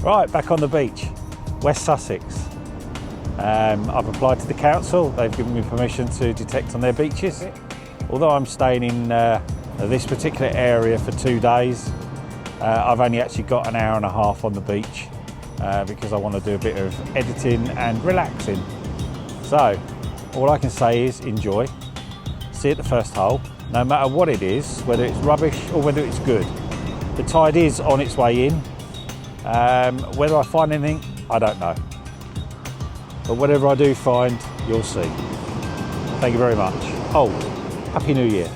Right, back on the beach, West Sussex. I've applied to the council. They've given me permission to detect on their beaches. Although I'm staying in this particular area for 2 days, I've only actually got an hour and a half on the beach because I want to do a bit of editing and relaxing. So all I can say is enjoy, see at the first hole, no matter what it is, whether it's rubbish or whether it's good. The tide is on its way in. Whether I find anything, I don't know. But whatever I do find, you'll see. Thank you very much. Oh, Happy New Year.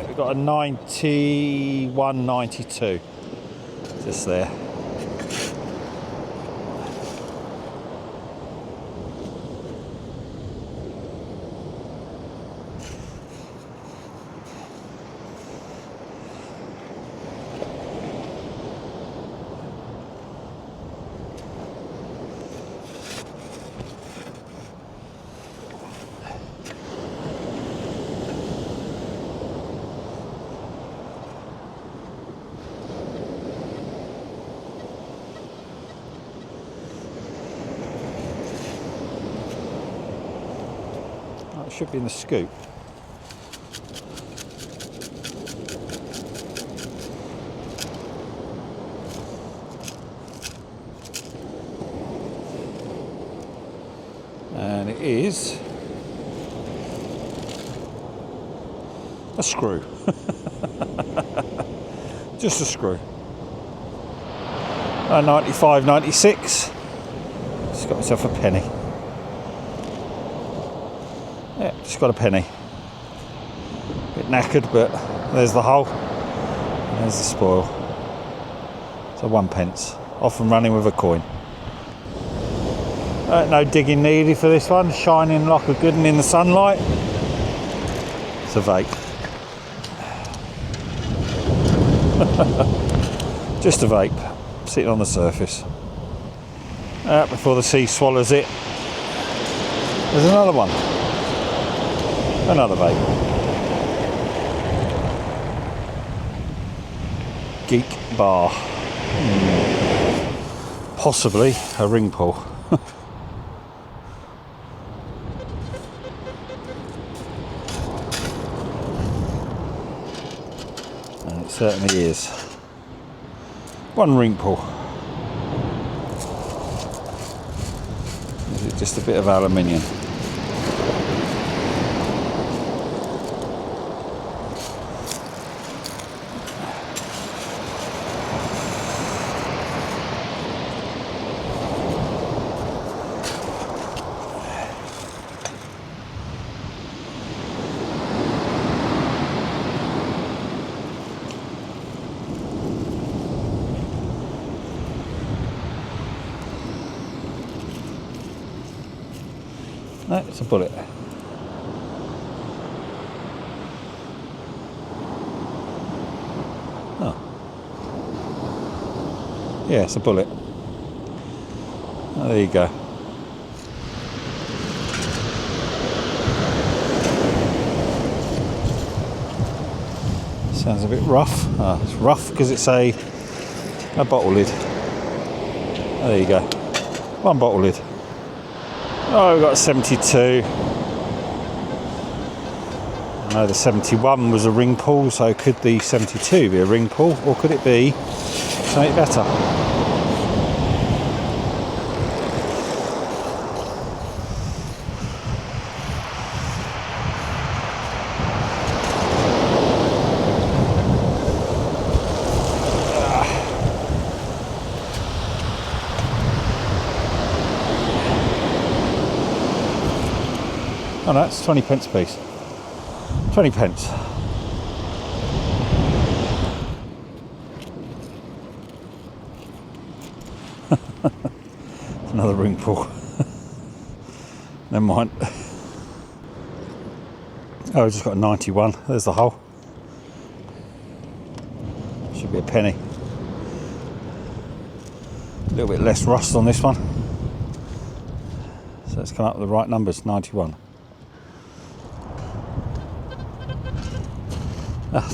We've got a 91, 92, just there. It should be in the scoop. And it is a screw. Just a screw. 95, 96. Just got myself a penny. Yeah, just got a penny. Bit knackered, but there's the hole. There's the spoil. So 1p. Off and running with a coin. No digging needed for this one. Shining like a good one in the sunlight. It's a vape. Just a vape. Sitting on the surface. Before the sea swallows it. There's another one. Another vape. Geek bar. Possibly a ring pull. And it certainly is. One ring pull. Is it just a bit of aluminium? No, it's a bullet. Oh. Yeah, it's a bullet. Oh, there you go. Sounds a bit rough. Oh, it's rough because it's a bottle lid. Oh, there you go. One bottle lid. Oh, we've got a 72. I know the 71 was a ring pull, so could the 72 be a ring pull, or could it be something better? Oh no, it's 20p a piece. 20p. Another ring pull. Never mind. Oh, we've just got a 91. There's the hole. Should be a penny. A little bit less rust on this one. So let's come up with the right numbers, 91.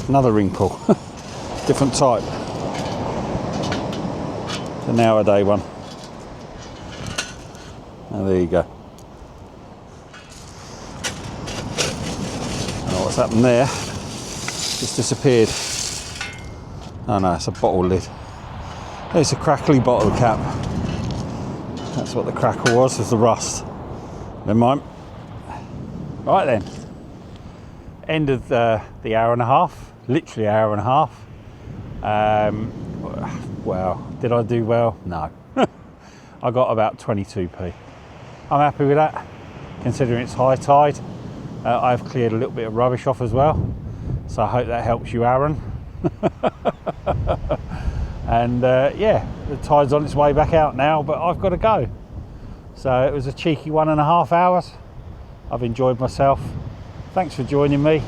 Another ring pull. different type. The nowadays one. Oh, there you go. Oh, what's happened there? Just disappeared. Oh no, it's a bottle lid. It's a crackly bottle cap. That's what the crackle was the rust. Never mind. Right then. End of the hour and a half. Literally hour and a half. Well, did I do well? No. I got about 22p. I'm happy with that, considering it's high tide. I've cleared a little bit of rubbish off as well, so I hope that helps you, Aaron. And yeah, the tide's on its way back out now, but I've got to go. So it was a cheeky 1.5 hours. I've enjoyed myself. Thanks for joining me.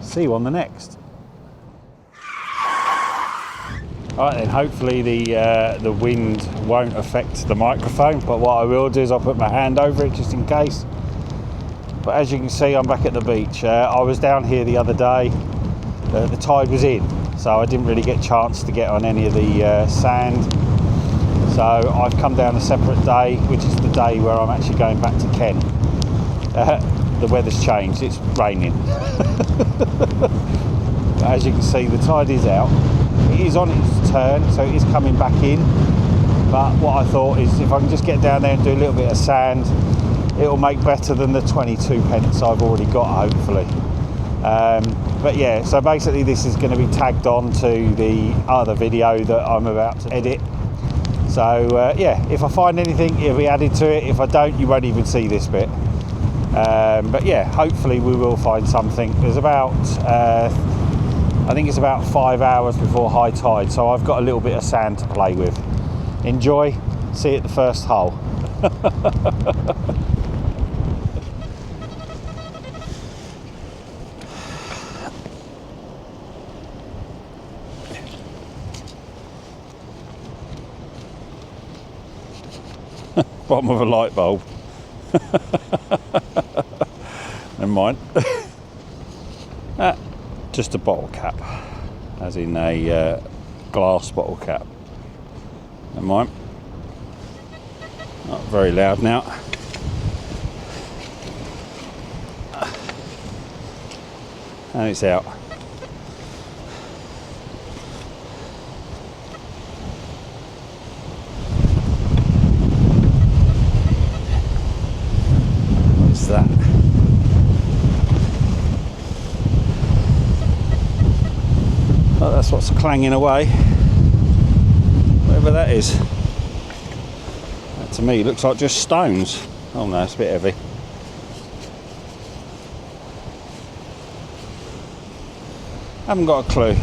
See you on the next. All right then, hopefully the wind won't affect the microphone, but what I will do is I'll put my hand over it just in case. But as you can see, I'm back at the beach. I was down here the other day. The tide was in, so I didn't really get a chance to get on any of the sand. So I've come down a separate day, which is the day where I'm actually going back to Kent. The weather's changed, it's raining. But as you can see, the tide is out. It is on its turn, so it is coming back in. But what I thought is if I can just get down there and do a little bit of sand, it'll make better than the 22p I've already got, hopefully. But yeah, so basically this is going to be tagged on to the other video that I'm about to edit. So yeah, if I find anything, it'll be added to it. If I don't, you won't even see this bit. But yeah, hopefully we will find something. There's about, I think it's about 5 hours before high tide, so I've got a little bit of sand to play with. Enjoy, see you at the first hole. Bottom of a light bulb. Never mind. Just a bottle cap, as in a glass bottle cap. Never mind. Not very loud now. And it's out. What's that? Oh, that's what's clanging away. Whatever that is. That to me looks like just stones. Oh no, it's a bit heavy. Haven't got a clue.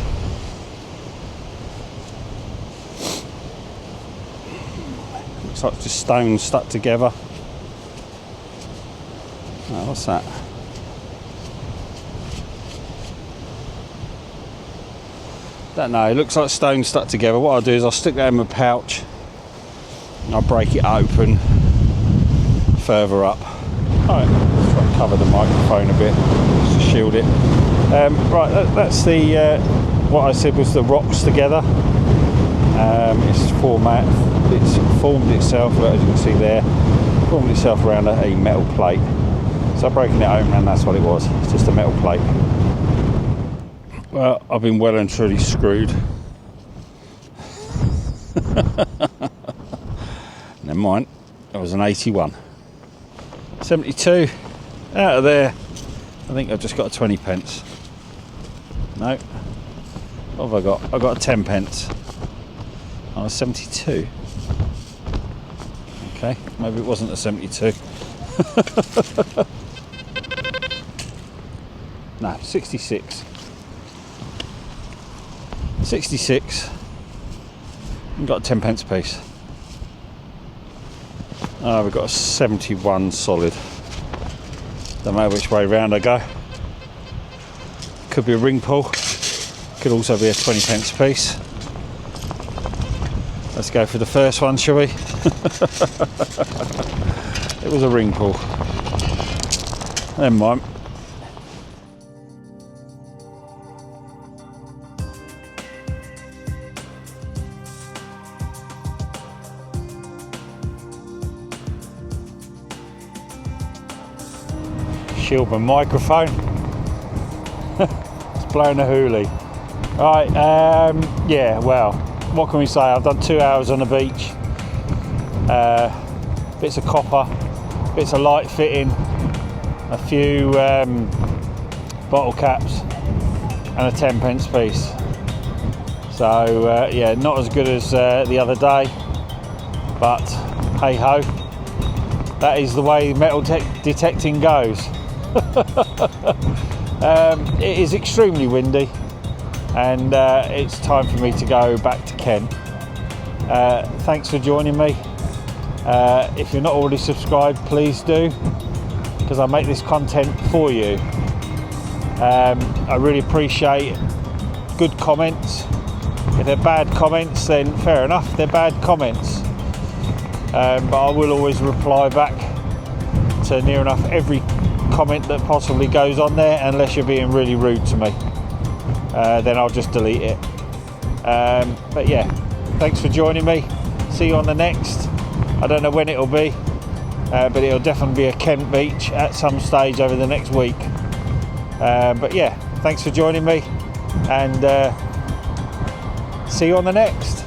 Looks like just stones stuck together. Oh, what's that? Don't know, it looks like stones stuck together. What I'll do is I'll stick that in my pouch and I'll break it open further up. Alright, let's try and cover the microphone a bit just to shield it. Right, that's the what I said was the rocks together. It's formed itself, as you can see there, formed itself around a metal plate. So breaking it open, and that's what it was. It's just a metal plate. Well, I've been well and truly screwed. Never mind. That was an 81. 72. Out of there. I think I've just got a 20p. No. What have I got? I've got a 10p. Oh, a 72. Okay, maybe it wasn't a 72. No, 66. 66. We've got a 10p piece. Oh, we've got a 71 solid. Don't know which way round I go. Could be a ring pull. Could also be a 20p piece. Let's go for the first one, shall we? It was a ring pull. Never mind. Shield my microphone. It's blowing a hoolie. Right, yeah, well, what can we say? I've done 2 hours on the beach. Bits of copper, bits of light fitting, a few bottle caps, and a 10p piece. So yeah, not as good as the other day, but hey ho, that is the way metal detecting goes. It is extremely windy, and it's time for me to go back to Kent. Thanks for joining me. If you're not already subscribed, please do, because I make this content for you. I really appreciate good comments. If they're bad comments, then fair enough, they're bad comments. But I will always reply back to near enough every comment that possibly goes on there, unless you're being really rude to me. Then I'll just delete it. But yeah, thanks for joining me. See you on the next. I don't know when it'll be, but it'll definitely be a Kent beach at some stage over the next week. But yeah, thanks for joining me, and see you on the next.